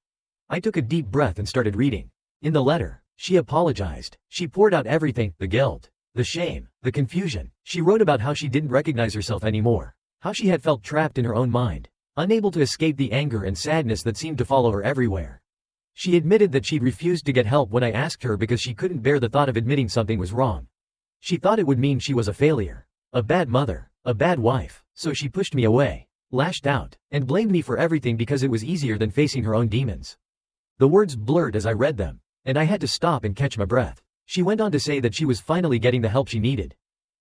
[SPEAKER 2] I took a deep breath and started reading. In the letter, she apologized. She poured out everything, the guilt, the shame, the confusion. She wrote about how she didn't recognize herself anymore, how she had felt trapped in her own mind, unable to escape the anger and sadness that seemed to follow her everywhere. She admitted that she'd refused to get help when I asked her because she couldn't bear the thought of admitting something was wrong. She thought it would mean she was a failure, a bad mother, a bad wife, so she pushed me away, lashed out, and blamed me for everything because it was easier than facing her own demons. The words blurred as I read them, and I had to stop and catch my breath. She went on to say that she was finally getting the help she needed.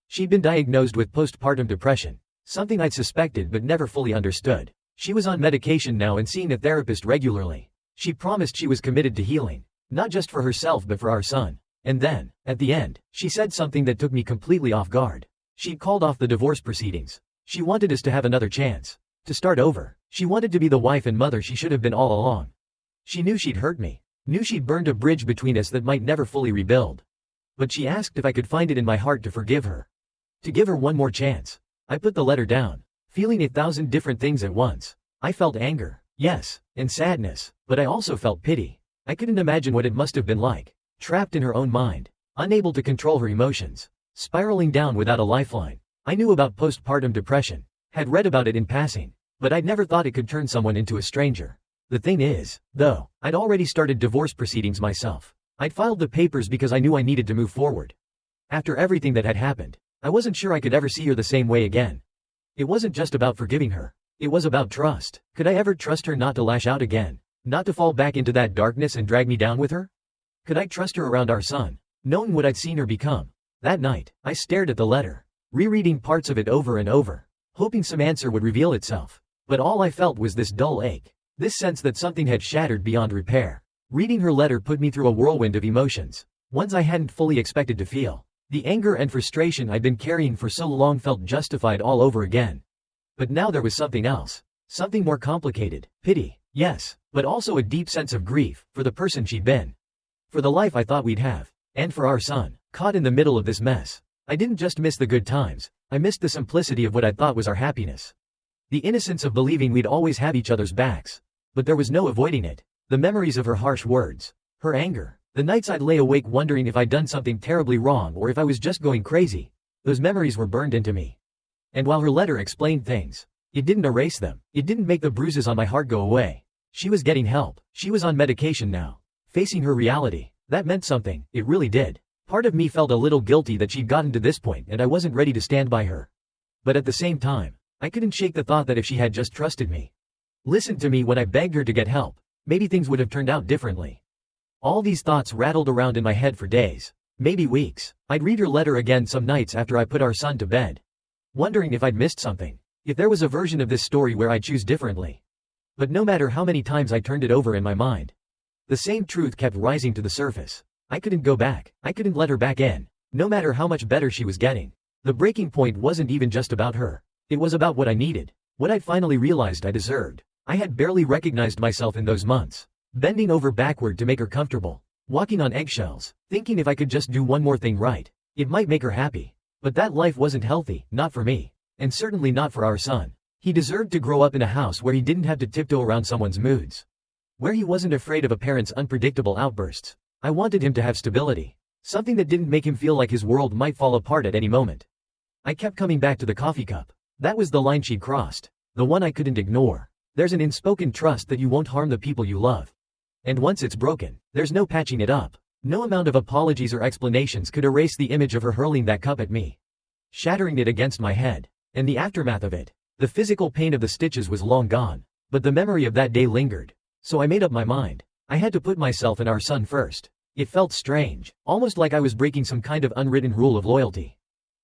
[SPEAKER 2] She'd been diagnosed with postpartum depression, something I'd suspected but never fully understood. She was on medication now and seeing a therapist regularly. She promised she was committed to healing, not just for herself but for our son. And then, at the end, she said something that took me completely off guard. She'd called off the divorce proceedings. She wanted us to have another chance, to start over. She wanted to be the wife and mother she should have been all along. She knew she'd hurt me, knew she'd burned a bridge between us that might never fully rebuild. But she asked if I could find it in my heart to forgive her, to give her one more chance. I put the letter down, feeling 1,000 different things at once. I felt anger, yes, and sadness, but I also felt pity. I couldn't imagine what it must have been like, trapped in her own mind, unable to control her emotions, spiraling down without a lifeline. I knew about postpartum depression, had read about it in passing, but I'd never thought it could turn someone into a stranger. The thing is, though, I'd already started divorce proceedings myself. I'd filed the papers because I knew I needed to move forward. After everything that had happened, I wasn't sure I could ever see her the same way again. It wasn't just about forgiving her. It was about trust. Could I ever trust her not to lash out again? Not to fall back into that darkness and drag me down with her? Could I trust her around our son, knowing what I'd seen her become? That night, I stared at the letter, rereading parts of it over and over, hoping some answer would reveal itself. But all I felt was this dull ache, this sense that something had shattered beyond repair. Reading her letter put me through a whirlwind of emotions, ones I hadn't fully expected to feel. The anger and frustration I'd been carrying for so long felt justified all over again. But now there was something else, something more complicated. Pity, yes, but also a deep sense of grief, for the person she'd been. For the life I thought we'd have, and for our son, caught in the middle of this mess. I didn't just miss the good times, I missed the simplicity of what I thought was our happiness. The innocence of believing we'd always have each other's backs. But there was no avoiding it. The memories of her harsh words, her anger, the nights I'd lay awake wondering if I'd done something terribly wrong or if I was just going crazy, those memories were burned into me. And while her letter explained things, it didn't erase them. It didn't make the bruises on my heart go away. She was getting help. She was on medication now, facing her reality. That meant something, it really did. Part of me felt a little guilty that she'd gotten to this point and I wasn't ready to stand by her. But at the same time, I couldn't shake the thought that if she had just trusted me, listened to me when I begged her to get help, maybe things would have turned out differently. All these thoughts rattled around in my head for days, maybe weeks. I'd read her letter again some nights after I put our son to bed, wondering if I'd missed something, if there was a version of this story where I'd choose differently. But no matter how many times I turned it over in my mind, the same truth kept rising to the surface. I couldn't go back. I couldn't let her back in, no matter how much better she was getting. The breaking point wasn't even just about her. It was about what I needed, what I'd finally realized I deserved. I had barely recognized myself in those months, bending over backward to make her comfortable, walking on eggshells, thinking if I could just do one more thing right, it might make her happy. But that life wasn't healthy, not for me, and certainly not for our son. He deserved to grow up in a house where he didn't have to tiptoe around someone's moods, where he wasn't afraid of a parent's unpredictable outbursts. I wanted him to have stability, something that didn't make him feel like his world might fall apart at any moment. I kept coming back to the coffee cup. That was the line she'd crossed, the one I couldn't ignore. There's an unspoken trust that you won't harm the people you love. And once it's broken, there's no patching it up. No amount of apologies or explanations could erase the image of her hurling that cup at me, shattering it against my head. And the aftermath of it, the physical pain of the stitches was long gone, but the memory of that day lingered. So I made up my mind. I had to put myself and our son first. It felt strange, almost like I was breaking some kind of unwritten rule of loyalty.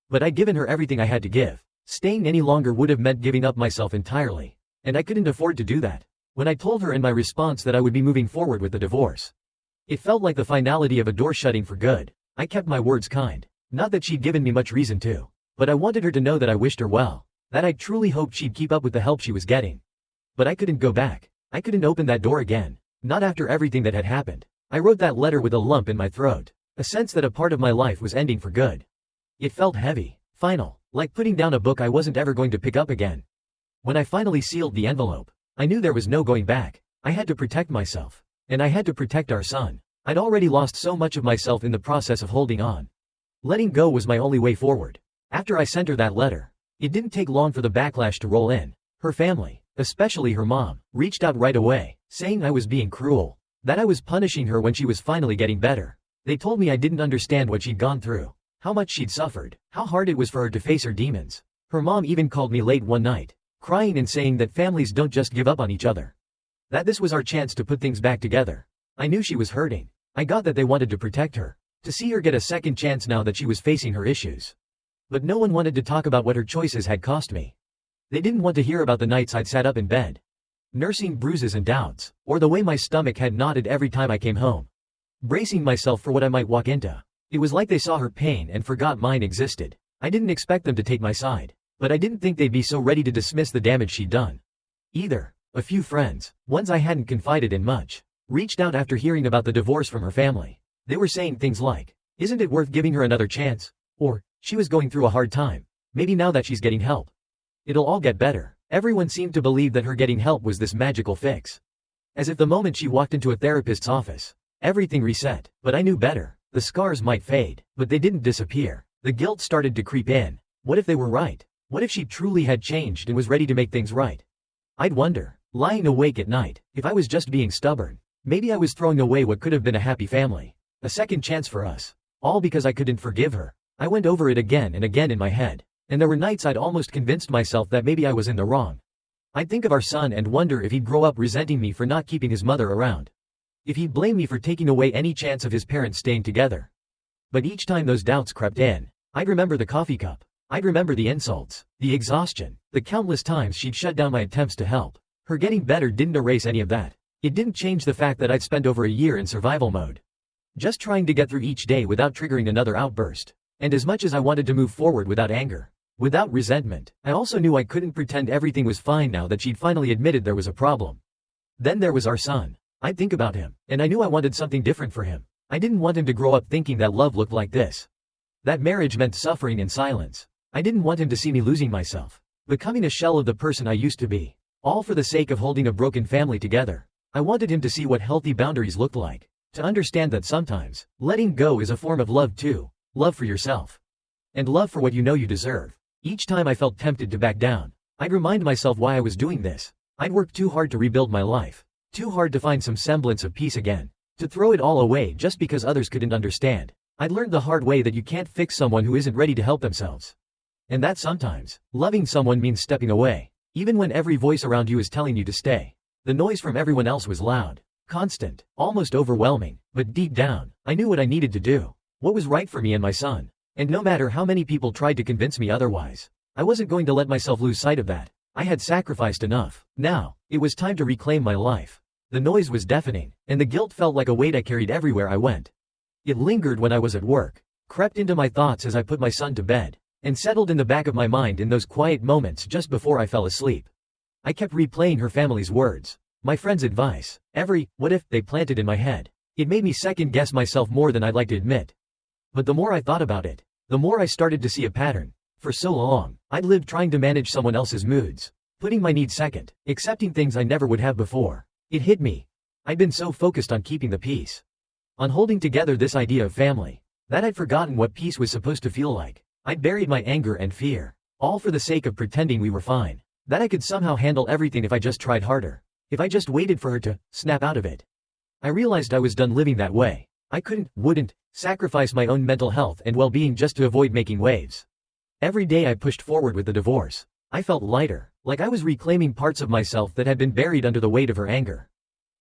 [SPEAKER 2] But I'd given her everything I had to give. Staying any longer would have meant giving up myself entirely. And I couldn't afford to do that. When I told her in my response that I would be moving forward with the divorce, it felt like the finality of a door shutting for good. I kept my words kind. Not that she'd given me much reason to, but I wanted her to know that I wished her well, that I truly hoped she'd keep up with the help she was getting. But I couldn't go back. I couldn't open that door again. Not after everything that had happened. I wrote that letter with a lump in my throat, a sense that a part of my life was ending for good. It felt heavy, final, like putting down a book I wasn't ever going to pick up again. When I finally sealed the envelope, I knew there was no going back. I had to protect myself. And I had to protect our son. I'd already lost so much of myself in the process of holding on. Letting go was my only way forward. After I sent her that letter, it didn't take long for the backlash to roll in. Her family, especially her mom, reached out right away, saying I was being cruel, that I was punishing her when she was finally getting better. They told me I didn't understand what she'd gone through, how much she'd suffered, how hard it was for her to face her demons. Her mom even called me late one night, crying and saying that families don't just give up on each other. That this was our chance to put things back together. I knew she was hurting. I got that they wanted to protect her, to see her get a second chance now that she was facing her issues. But no one wanted to talk about what her choices had cost me. They didn't want to hear about the nights I'd sat up in bed, nursing bruises and doubts, or the way my stomach had knotted every time I came home, bracing myself for what I might walk into. It was like they saw her pain and forgot mine existed. I didn't expect them to take my side, but I didn't think they'd be so ready to dismiss the damage she'd done, either. A few friends, ones I hadn't confided in much, reached out after hearing about the divorce from her family. They were saying things like, "Isn't it worth giving her another chance?" Or, "She was going through a hard time. Maybe now that she's getting help, it'll all get better." Everyone seemed to believe that her getting help was this magical fix. As if the moment she walked into a therapist's office, everything reset. But I knew better. The scars might fade, but they didn't disappear. The guilt started to creep in. What if they were right? What if she truly had changed and was ready to make things right? I'd wonder, lying awake at night, if I was just being stubborn. Maybe I was throwing away what could have been a happy family. A second chance for us. All because I couldn't forgive her. I went over it again and again in my head. And there were nights I'd almost convinced myself that maybe I was in the wrong. I'd think of our son and wonder if he'd grow up resenting me for not keeping his mother around. If he'd blame me for taking away any chance of his parents staying together. But each time those doubts crept in, I'd remember the coffee cup. I'd remember the insults, the exhaustion, the countless times she'd shut down my attempts to help. Her getting better didn't erase any of that. It didn't change the fact that I'd spent over a year in survival mode. Just trying to get through each day without triggering another outburst. And as much as I wanted to move forward without anger, without resentment, I also knew I couldn't pretend everything was fine now that she'd finally admitted there was a problem. Then there was our son. I'd think about him, and I knew I wanted something different for him. I didn't want him to grow up thinking that love looked like this. That marriage meant suffering and silence. I didn't want him to see me losing myself, becoming a shell of the person I used to be, all for the sake of holding a broken family together. I wanted him to see what healthy boundaries looked like, to understand that sometimes, letting go is a form of love too, love for yourself. And love for what you know you deserve. Each time I felt tempted to back down, I'd remind myself why I was doing this. I'd worked too hard to rebuild my life, too hard to find some semblance of peace again, to throw it all away just because others couldn't understand. I'd learned the hard way that you can't fix someone who isn't ready to help themselves. And that sometimes, loving someone means stepping away, even when every voice around you is telling you to stay. The noise from everyone else was loud, constant, almost overwhelming, but deep down, I knew what I needed to do, what was right for me and my son. And no matter how many people tried to convince me otherwise, I wasn't going to let myself lose sight of that. I had sacrificed enough. Now, it was time to reclaim my life. The noise was deafening, and the guilt felt like a weight I carried everywhere I went. It lingered when I was at work, crept into my thoughts as I put my son to bed, and settled in the back of my mind in those quiet moments just before I fell asleep. I kept replaying her family's words, my friend's advice, every what if they planted in my head. It made me second-guess myself more than I'd like to admit. But the more I thought about it, the more I started to see a pattern. For so long, I'd lived trying to manage someone else's moods, putting my needs second, accepting things I never would have before. It hit me. I'd been so focused on keeping the peace, on holding together this idea of family, that I'd forgotten what peace was supposed to feel like. I'd buried my anger and fear, all for the sake of pretending we were fine, that I could somehow handle everything if I just tried harder, if I just waited for her to snap out of it. I realized I was done living that way. I wouldn't, sacrifice my own mental health and well-being just to avoid making waves. Every day I pushed forward with the divorce. I felt lighter, like I was reclaiming parts of myself that had been buried under the weight of her anger,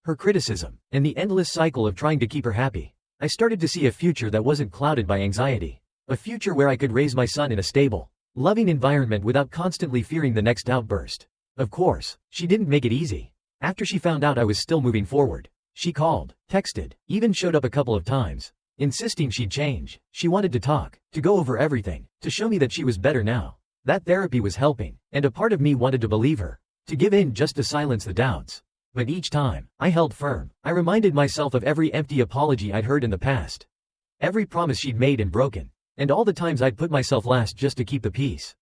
[SPEAKER 2] her criticism, and the endless cycle of trying to keep her happy. I started to see a future that wasn't clouded by anxiety. A future where I could raise my son in a stable, loving environment without constantly fearing the next outburst. Of course, she didn't make it easy. After she found out I was still moving forward, she called, texted, even showed up a couple of times, insisting she'd change. She wanted to talk, to go over everything, to show me that she was better now. That therapy was helping, and a part of me wanted to believe her, to give in just to silence the doubts. But each time, I held firm. I reminded myself of every empty apology I'd heard in the past, every promise she'd made and broken, and all the times I'd put myself last just to keep the peace.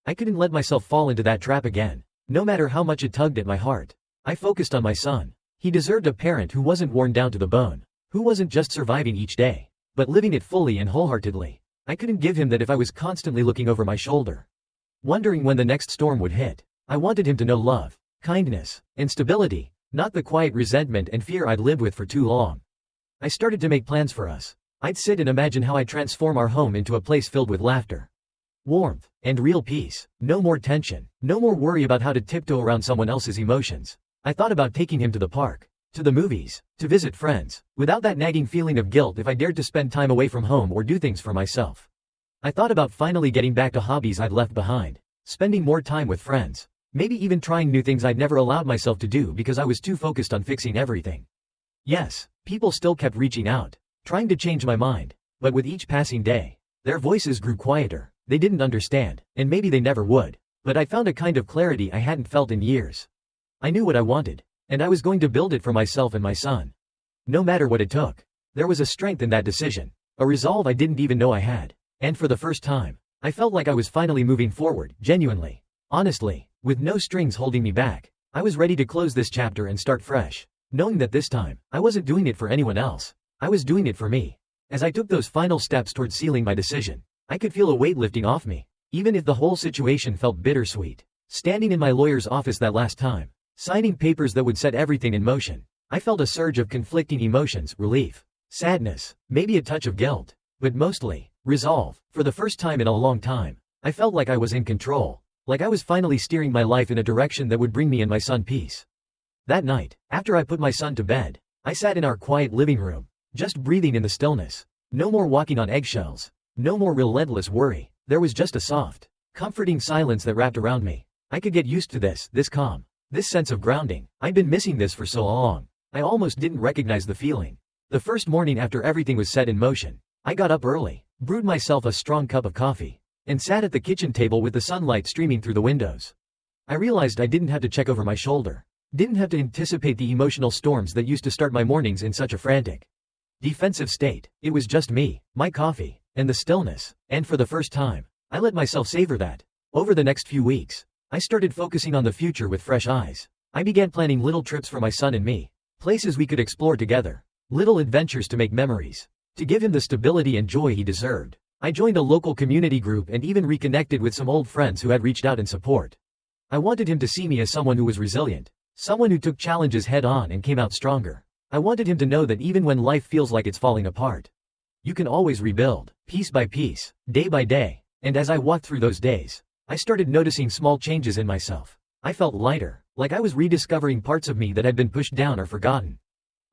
[SPEAKER 2] I couldn't let myself fall into that trap again, no matter how much it tugged at my heart. I focused on my son. He deserved a parent who wasn't worn down to the bone, who wasn't just surviving each day, but living it fully and wholeheartedly. I couldn't give him that if I was constantly looking over my shoulder, wondering when the next storm would hit. I wanted him to know love, kindness, and stability, not the quiet resentment and fear I'd lived with for too long. I started to make plans for us. I'd sit and imagine how I'd transform our home into a place filled with laughter, warmth, and real peace. No more tension, no more worry about how to tiptoe around someone else's emotions. I thought about taking him to the park, to the movies, to visit friends, without that nagging feeling of guilt if I dared to spend time away from home or do things for myself. I thought about finally getting back to hobbies I'd left behind, spending more time with friends, maybe even trying new things I'd never allowed myself to do because I was too focused on fixing everything. Yes, people still kept reaching out, trying to change my mind, but with each passing day, their voices grew quieter. They didn't understand, and maybe they never would, but I found a kind of clarity I hadn't felt in years. I knew what I wanted, and I was going to build it for myself and my son. No matter what it took. There was a strength in that decision, a resolve I didn't even know I had, and for the first time, I felt like I was finally moving forward, genuinely, honestly, with no strings holding me back. I was ready to close this chapter and start fresh, knowing that this time, I wasn't doing it for anyone else. I was doing it for me. As I took those final steps toward sealing my decision, I could feel a weight lifting off me, even if the whole situation felt bittersweet. Standing in my lawyer's office that last time, signing papers that would set everything in motion, I felt a surge of conflicting emotions: relief, sadness, maybe a touch of guilt, but mostly resolve. For the first time in a long time, I felt like I was in control, like I was finally steering my life in a direction that would bring me and my son peace. That night, after I put my son to bed, I sat in our quiet living room, just breathing in the stillness. No more walking on eggshells, no more relentless worry. There was just a soft, comforting silence that wrapped around me. I could get used to this calm, this sense of grounding. I'd been missing this for so long. I almost didn't recognize the feeling. The first morning after everything was set in motion, I got up early, brewed myself a strong cup of coffee, and sat at the kitchen table with the sunlight streaming through the windows. I realized I didn't have to check over my shoulder, didn't have to anticipate the emotional storms that used to start my mornings in such a frantic, defensive state. It was just me, my coffee, and the stillness, and for the first time, I let myself savor that. Over the next few weeks, I started focusing on the future with fresh eyes. I began planning little trips for my son and me, places we could explore together, little adventures to make memories, to give him the stability and joy he deserved. I joined a local community group and even reconnected with some old friends who had reached out in support. I wanted him to see me as someone who was resilient, someone who took challenges head on and came out stronger. I wanted him to know that even when life feels like it's falling apart, you can always rebuild, piece by piece, day by day. And as I walked through those days, I started noticing small changes in myself. I felt lighter, like I was rediscovering parts of me that had been pushed down or forgotten.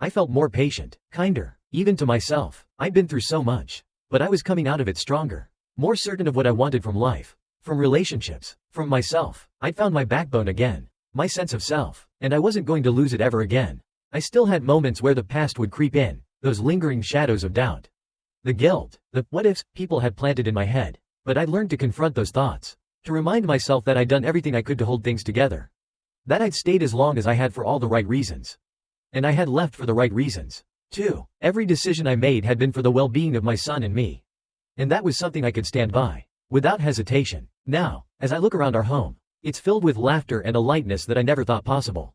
[SPEAKER 2] I felt more patient, kinder, even to myself. I'd been through so much, but I was coming out of it stronger, more certain of what I wanted from life, from relationships, from myself. I'd found my backbone again, my sense of self, and I wasn't going to lose it ever again. I still had moments where the past would creep in, those lingering shadows of doubt, the guilt, the what-ifs people had planted in my head, but I'd learned to confront those thoughts, to remind myself that I'd done everything I could to hold things together, that I'd stayed as long as I had for all the right reasons, and I had left for the right reasons, too. Every decision I made had been for the well-being of my son and me, and that was something I could stand by, without hesitation. Now, as I look around our home, it's filled with laughter and a lightness that I never thought possible.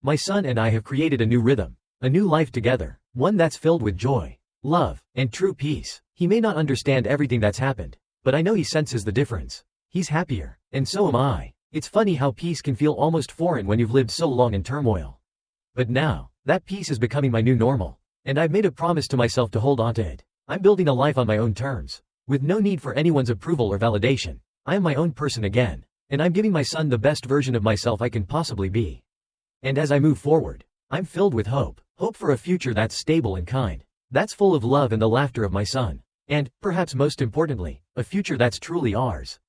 [SPEAKER 2] My son and I have created a new rhythm, a new life together, one that's filled with joy, love, and true peace. He may not understand everything that's happened, but I know he senses the difference. He's happier, and so am I. It's funny how peace can feel almost foreign when you've lived so long in turmoil. But now, that peace is becoming my new normal, and I've made a promise to myself to hold on to it. I'm building a life on my own terms, with no need for anyone's approval or validation. I am my own person again, and I'm giving my son the best version of myself I can possibly be. And as I move forward, I'm filled with hope for a future that's stable and kind, that's full of love and the laughter of my son, and, perhaps most importantly, a future that's truly ours.